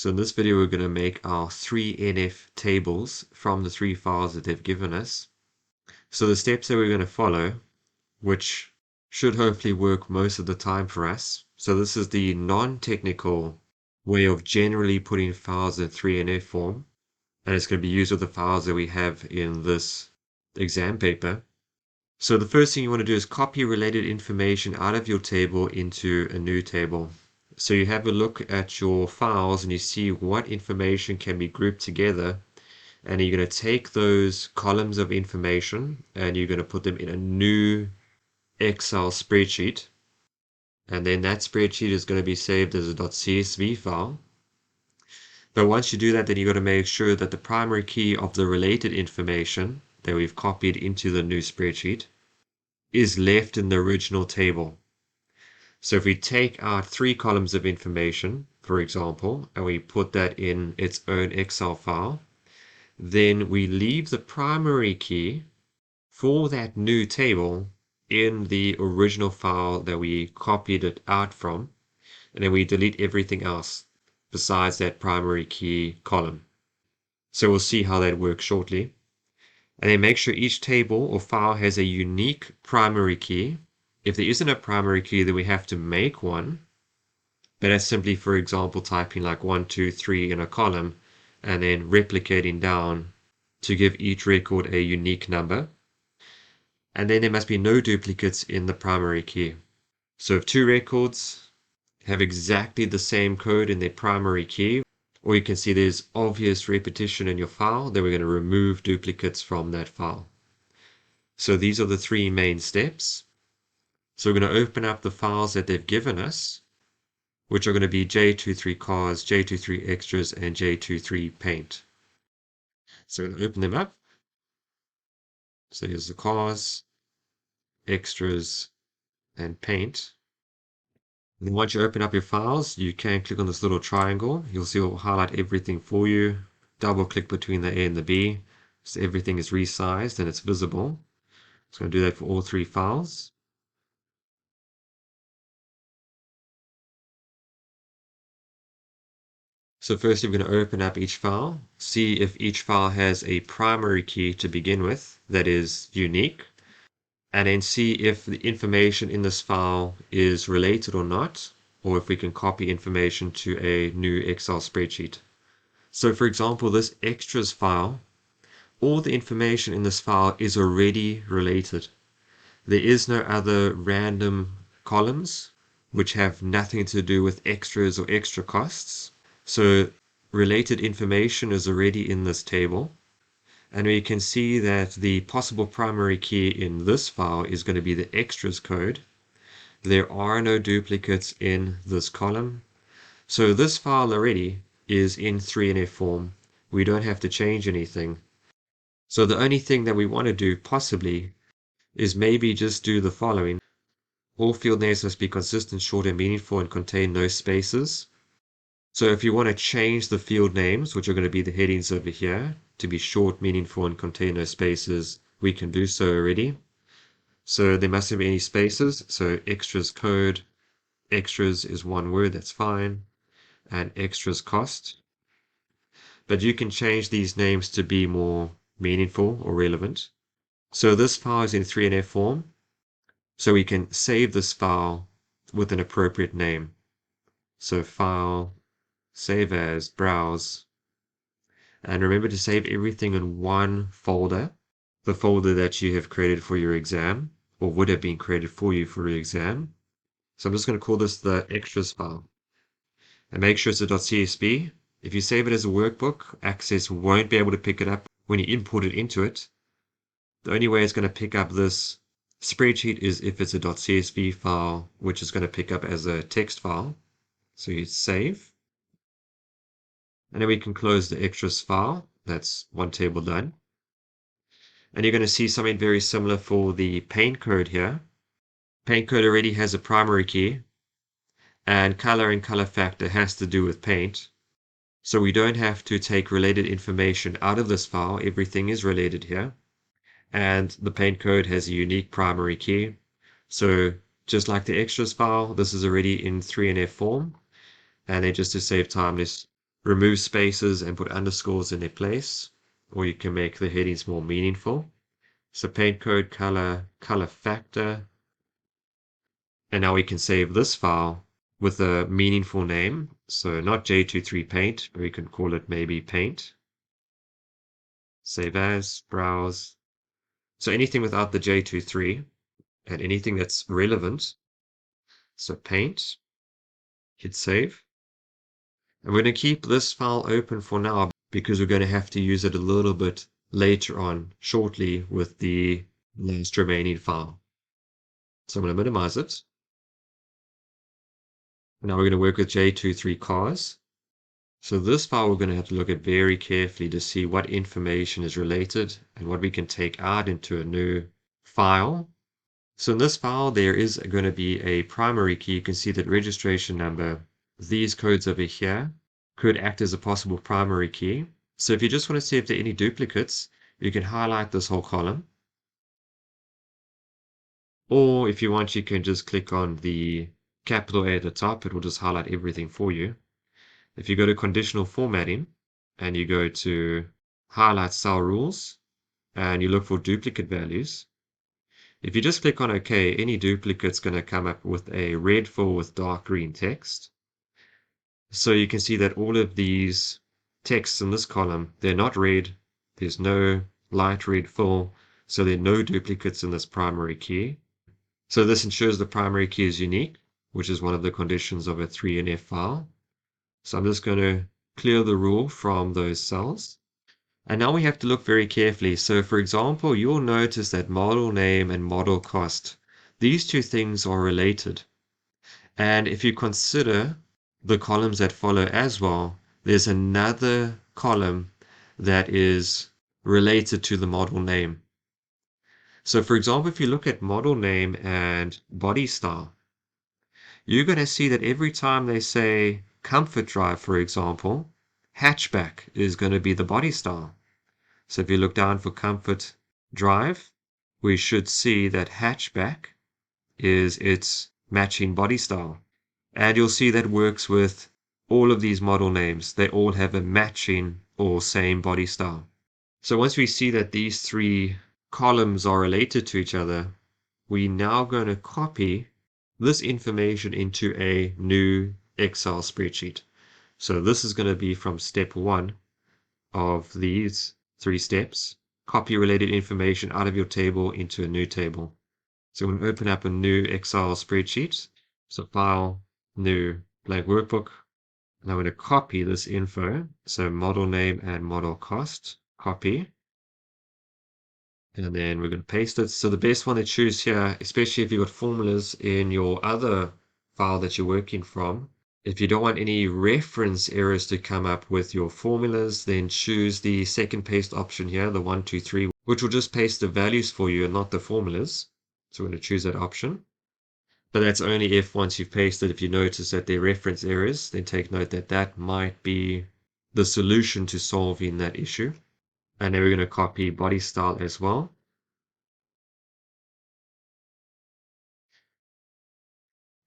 So in this video, we're going to make our 3NF tables from the 3 files that they've given us. So the steps that we're going to follow, which should hopefully work most of the time for us. So this is the non-technical way of generally putting files in 3NF form. And it's going to be used with the files that we have in this exam paper. So the first thing you want to do is copy related information out of your table into a new table. So you have a look at your files and you see what information can be grouped together, and you're going to take those columns of information and you're going to put them in a new Excel spreadsheet, and then that spreadsheet is going to be saved as a .csv file. But once you do that, then you've got to make sure that the primary key of the related information that we've copied into the new spreadsheet is left in the original table. So if we take out 3 columns of information, for example, and we put that in its own Excel file, then we leave the primary key for that new table in the original file that we copied it out from, and then we delete everything else besides that primary key column. So we'll see how that works shortly. And then make sure each table or file has a unique primary key. If there isn't a primary key, then we have to make one. But that's simply, for example, typing like 1, 2, 3 in a column and then replicating down to give each record a unique number. And then there must be no duplicates in the primary key. So if 2 records have exactly the same code in their primary key, or you can see there's obvious repetition in your file, then we're going to remove duplicates from that file. So these are the 3 main steps. So we're going to open up the files that they've given us, which are going to be J23 cars, J23 extras, and J23 paint. So we're going to open them up. So here's the cars, extras, and paint. And then once you open up your files, you can click on this little triangle. You'll see it will highlight everything for you. Double click between the A and the B, so everything is resized and it's visible. It's going to do that for all 3 files. So first, we're going to open up each file, see if each file has a primary key to begin with that is unique, and then see if the information in this file is related or not, or if we can copy information to a new Excel spreadsheet. So for example, this extras file, all the information in this file is already related. There is no other random columns which have nothing to do with extras or extra costs. So related information is already in this table, and we can see that the possible primary key in this file is going to be the extras code. There are no duplicates in this column. So this file already is in 3NF form. We don't have to change anything. So the only thing that we want to do possibly is maybe just do the following. All field names must be consistent, short, and meaningful and contain no spaces. So if you want to change the field names, which are going to be the headings over here, to be short, meaningful, and contain no spaces, we can do so already. So there mustn't be any spaces. So extras code, extras is 1 word, that's fine, and extras cost. But you can change these names to be more meaningful or relevant. So this file is in 3NF form, so we can save this file with an appropriate name. So file, save as, browse, and remember to save everything in one folder, the folder that you have created for your exam, or would have been created for you for your exam. So I'm just going to call this the extras file, and make sure it's a .csv. If you save it as a workbook, Access won't be able to pick it up when you import it into it. The only way it's going to pick up this spreadsheet is if it's a .csv file, which is going to pick up as a text file. So you save. And then we can close the extras file. That's one table done. And you're going to see something very similar for the paint code here. Paint code already has a primary key, and color and color factor has to do with paint. So we don't have to take related information out of this file. Everything is related here. And the paint code has a unique primary key. So just like the extras file, this is already in 3NF form. And then just to save time, let's remove spaces and put underscores in their place, or you can make the headings more meaningful. So paint code, color, color factor, and now we can save this file with a meaningful name. So not J23 paint, but we can call it maybe paint. Save as, browse. So anything without the J23 and anything that's relevant. So paint, hit save. And we're going to keep this file open for now because we're going to have to use it a little bit later on, shortly, with the last remaining file. So I'm going to minimize it. Now we're going to work with J23 cars. So this file we're going to have to look at very carefully to see what information is related and what we can take out into a new file. So in this file there is going to be a primary key. You can see that registration number, these codes over here, could act as a possible primary key. So if you just want to see if there are any duplicates, you can highlight this whole column. Or if you want, you can just click on the capital A at the top. It will just highlight everything for you. If you go to conditional formatting and you go to highlight cell rules and you look for duplicate values, if you just click on OK, any duplicate's going to come up with a red fill with dark green text. So you can see that all of these texts in this column, they're not red. There's no light red fill, so there are no duplicates in this primary key. So this ensures the primary key is unique, which is one of the conditions of a 3NF file. So I'm just going to clear the rule from those cells. And now we have to look very carefully. So for example, you'll notice that model name and model cost, these two things are related. And if you consider the columns that follow as well, there's another column that is related to the model name. So for example, if you look at model name and body style, you're going to see that every time they say comfort drive, for example, hatchback is going to be the body style. So if you look down for comfort drive, we should see that hatchback is its matching body style. And you'll see that works with all of these model names. They all have a matching or same body style. So once we see that these three columns are related to each other, we're now going to copy this information into a new Excel spreadsheet. So this is going to be from step 1 of these 3 steps. Copy related information out of your table into a new table. So I'm going to open up a new Excel spreadsheet. So file, new blank workbook. And I'm going to copy this info. So model name and model cost, copy. And then we're going to paste it. So the best one to choose here, especially if you've got formulas in your other file that you're working from, if you don't want any reference errors to come up with your formulas, then choose the second paste option here, the 1, 2, 3, which will just paste the values for you and not the formulas. So we're going to choose that option. But that's only if once you've pasted, if you notice that there are reference errors, then take note that that might be the solution to solving that issue. And then we're going to copy body style as well.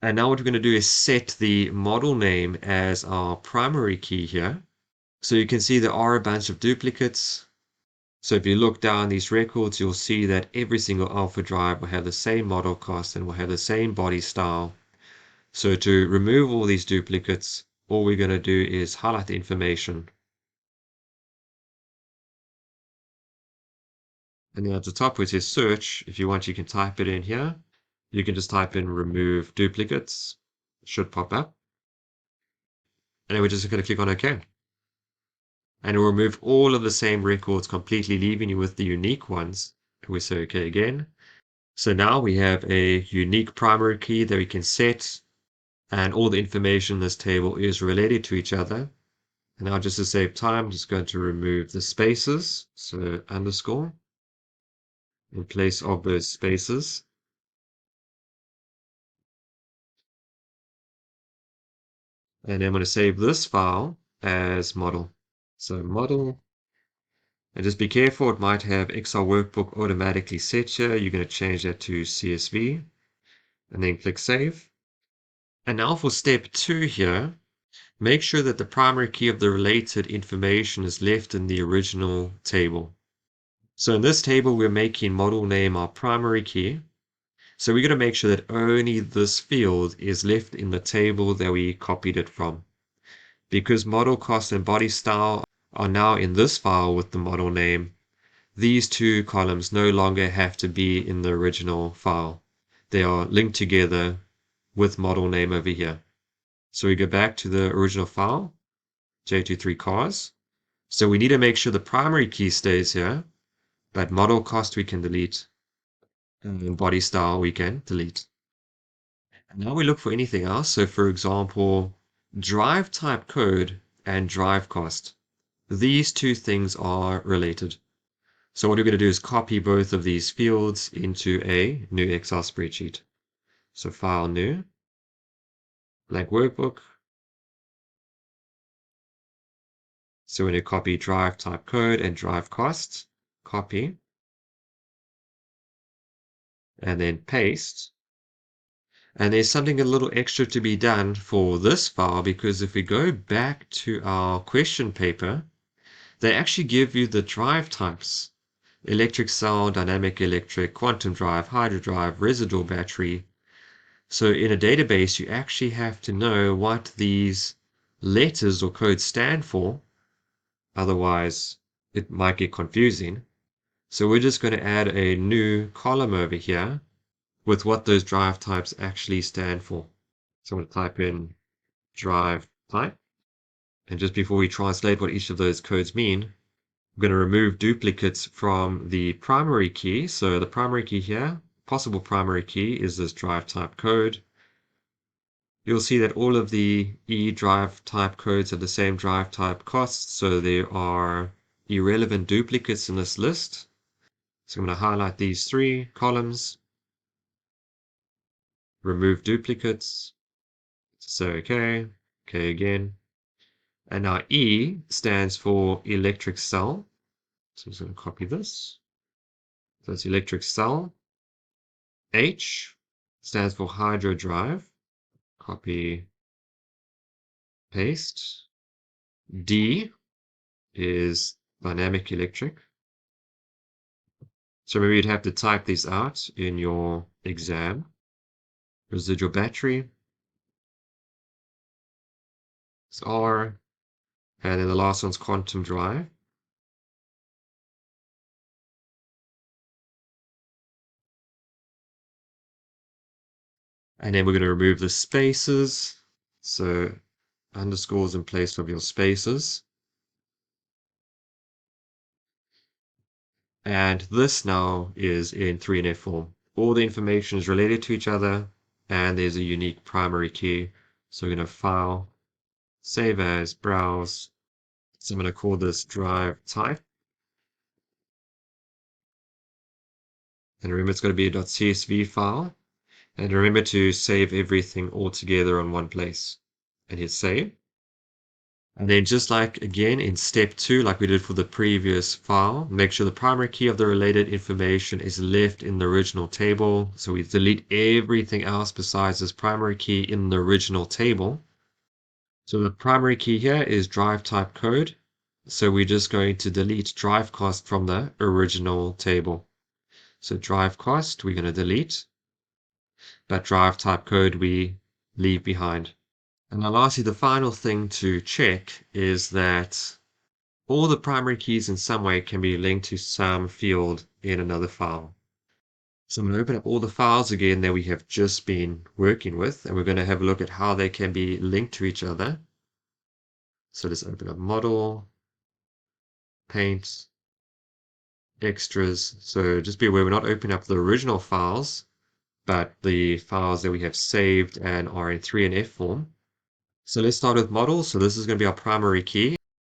And now what we're going to do is set the model name as our primary key here. So you can see there are a bunch of duplicates. So if you look down these records, you'll see that every single alpha drive will have the same model cost and will have the same body style. So to remove all these duplicates, all we're going to do is highlight the information. And then at the top where it says search, if you want, you can type it in here. You can just type in remove duplicates. It should pop up. And then we're just going to click on OK. And it will remove all of the same records completely, leaving you with the unique ones. And we say OK again. So now we have a unique primary key that we can set, and all the information in this table is related to each other. And now just to save time, I'm just going to remove the spaces, so underscore, in place of those spaces. And I'm going to save this file as model. So model, and just be careful, it might have Excel workbook automatically set here. You're going to change that to CSV, and then click save. And now for step 2 here, make sure that the primary key of the related information is left in the original table. So in this table, we're making model name our primary key. So we're going to make sure that only this field is left in the table that we copied it from. Because model cost and body style are now in this file with the model name, these two columns no longer have to be in the original file. They are linked together with model name over here. So we go back to the original file, J23 cars. So we need to make sure the primary key stays here, but model cost we can delete, and body style we can delete. And now we look for anything else. So for example, drive type code and drive cost. These two things are related. So what we're going to do is copy both of these fields into a new Excel spreadsheet. So file new, blank workbook. So when you copy drive type code and drive cost, copy, and then paste. And there's something a little extra to be done for this file, because if we go back to our question paper, they actually give you the drive types: electric cell, dynamic electric, quantum drive, hydro drive, residual battery. So in a database, you actually have to know what these letters or codes stand for. Otherwise, it might get confusing. So we're just going to add a new column over here with what those drive types actually stand for. So I'm going to type in drive type. And just before we translate what each of those codes mean, I'm going to remove duplicates from the primary key. So the primary key here, possible primary key, is this drive type code. You'll see that all of the E drive type codes have the same drive type costs, so there are irrelevant duplicates in this list. So I'm going to highlight these three columns, remove duplicates, say OK, OK again. And now E stands for electric cell. So I'm just going to copy this. So it's electric cell. H stands for hydro drive. Copy, paste. D is dynamic electric. So maybe you'd have to type these out in your exam. Residual battery. It's R. And then the last one's quantum drive. And then we're going to remove the spaces. So underscores in place of your spaces. And this now is in 3NF form. All the information is related to each other, and there's a unique primary key. So we're going to file, save as, browse. So I'm going to call this drive type. And remember, it's going to be a .csv file. And remember to save everything all together on one place. And hit save. And then just like again in step 2, like we did for the previous file, make sure the primary key of the related information is left in the original table. So we delete everything else besides this primary key in the original table. So the primary key here is drive type code. So we're just going to delete drive cost from the original table. So drive cost, we're going to delete. But drive type code we leave behind. And now lastly, the final thing to check is that all the primary keys in some way can be linked to some field in another file. So I'm going to open up all the files again that we have just been working with, and we're going to have a look at how they can be linked to each other. So let's open up model, paint, extras. So just be aware we're not opening up the original files, but the files that we have saved and are in 3NF form. So let's start with model. So this is going to be our primary key,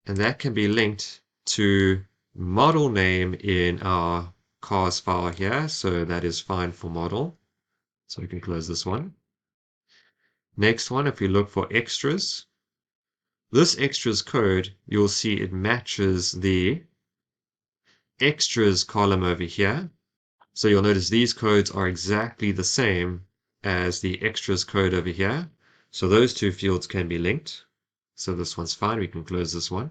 and that can be linked to model name in our cars file here. So that is fine for model. So we can close this one. Next one, if we look for extras, this extras code, you'll see it matches the extras column over here. So you'll notice these codes are exactly the same as the extras code over here. So those two fields can be linked. So this one's fine. We can close this one.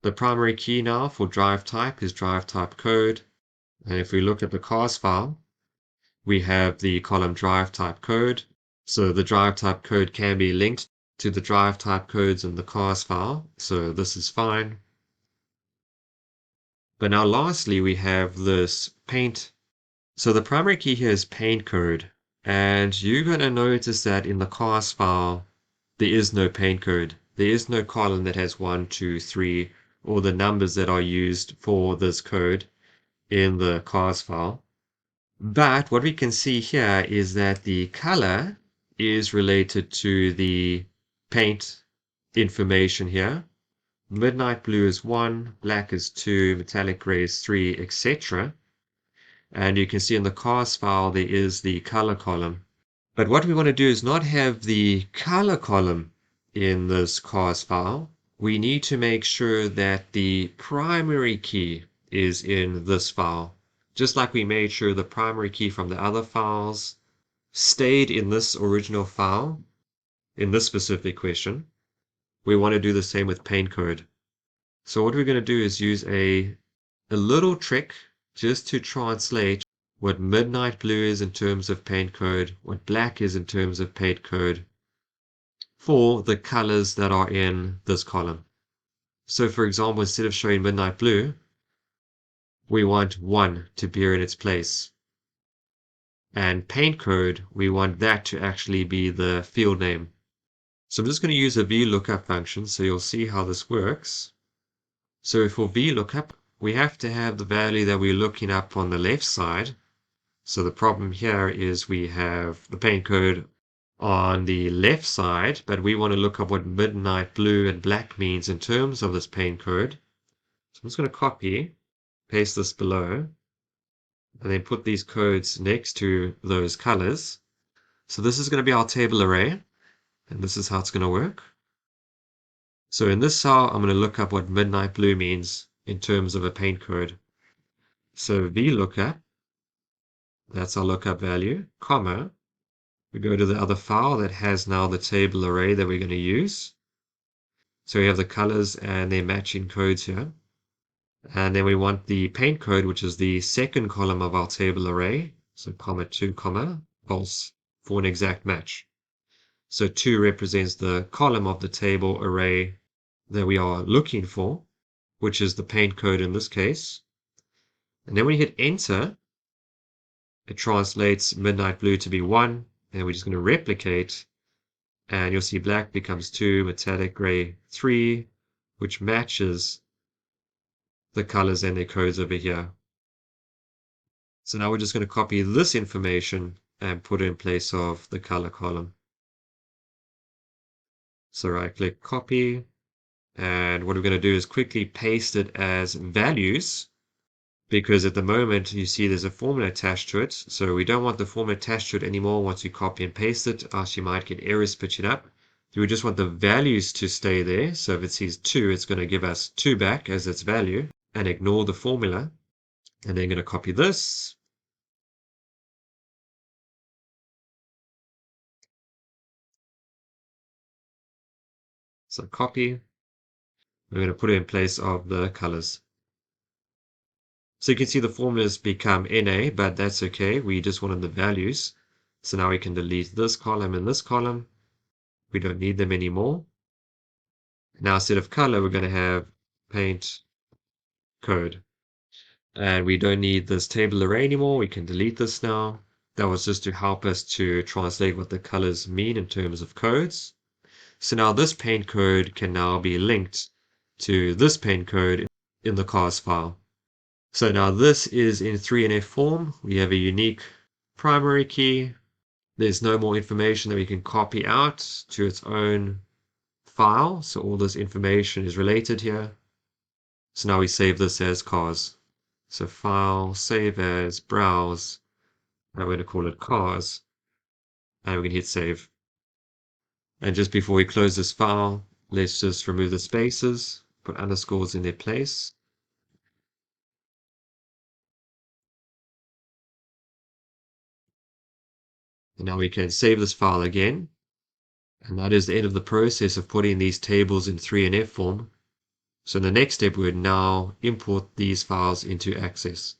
The primary key now for drive type is drive type code. And if we look at the cars file, we have the column drive type code. So the drive type code can be linked to the drive type codes in the cars file. So this is fine. But now lastly, we have this paint. So the primary key here is paint code. And you're going to notice that in the cars file, there is no paint code. There is no column that has 1, 2, 3, or the numbers that are used for this code in the cars file. But what we can see here is that the color is related to the paint information here. Midnight blue is 1, black is 2, metallic gray is 3, etc. And you can see in the cars file there is the color column. But what we want to do is not have the color column in this cars file. We need to make sure that the primary key is in this file. Just like we made sure the primary key from the other files stayed in this original file, in this specific question, we want to do the same with paint code. So what we're going to do is use a little trick just to translate what midnight blue is in terms of paint code, what black is in terms of paint code, for the colors that are in this column. So for example, instead of showing midnight blue, we want 1 to appear in its place. And paint code, we want that to actually be the field name. So I'm just going to use a VLOOKUP function so you'll see how this works. So for VLOOKUP, we have to have the value that we're looking up on the left side. So the problem here is we have the paint code on the left side, but we want to look up what midnight blue and black means in terms of this paint code. So I'm just going to copy, paste this below, and then put these codes next to those colors. So this is going to be our table array, and this is how it's going to work. So in this cell, I'm going to look up what midnight blue means in terms of a paint code. So VLOOKUP, that's our lookup value, comma, we go to the other file that has now the table array that we're going to use. So we have the colors and their matching codes here. And then we want the paint code, which is the second column of our table array. So comma 2, comma, false for an exact match. So 2 represents the column of the table array that we are looking for, which is the paint code in this case. And then when you hit enter, it translates midnight blue to be 1, and we're just going to replicate, and you'll see black becomes 2, metallic gray 3, which matches the colors and their codes over here. So now we're just going to copy this information and put it in place of the color column. So right click copy, and what we're going to do is quickly paste it as values, because at the moment you see there's a formula attached to it. So we don't want the formula attached to it anymore once we copy and paste it, else you might get errors pitching up. We just want the values to stay there. So if it says 2, it's going to give us 2 back as its value and ignore the formula. And then going to copy this. So copy. We're going to put it in place of the colors. So you can see the formulas become NA, but that's okay. We just wanted the values. So now we can delete this column and this column. We don't need them anymore. Now instead of color, we're going to have paint code. And we don't need this table array anymore. We can delete this now. That was just to help us to translate what the colors mean in terms of codes. So now this paint code can now be linked to this paint code in the cars file. So now this is in 3NF form. We have a unique primary key. There's no more information that we can copy out to its own file. So all this information is related here. So now we save this as cars. So file, save as, browse. And we're going to call it cars. And we can hit save. And just before we close this file, let's just remove the spaces, put underscores in their place. And now we can save this file again. And that is the end of the process of putting these tables in 3NF form. So in the next step, we would now import these files into Access.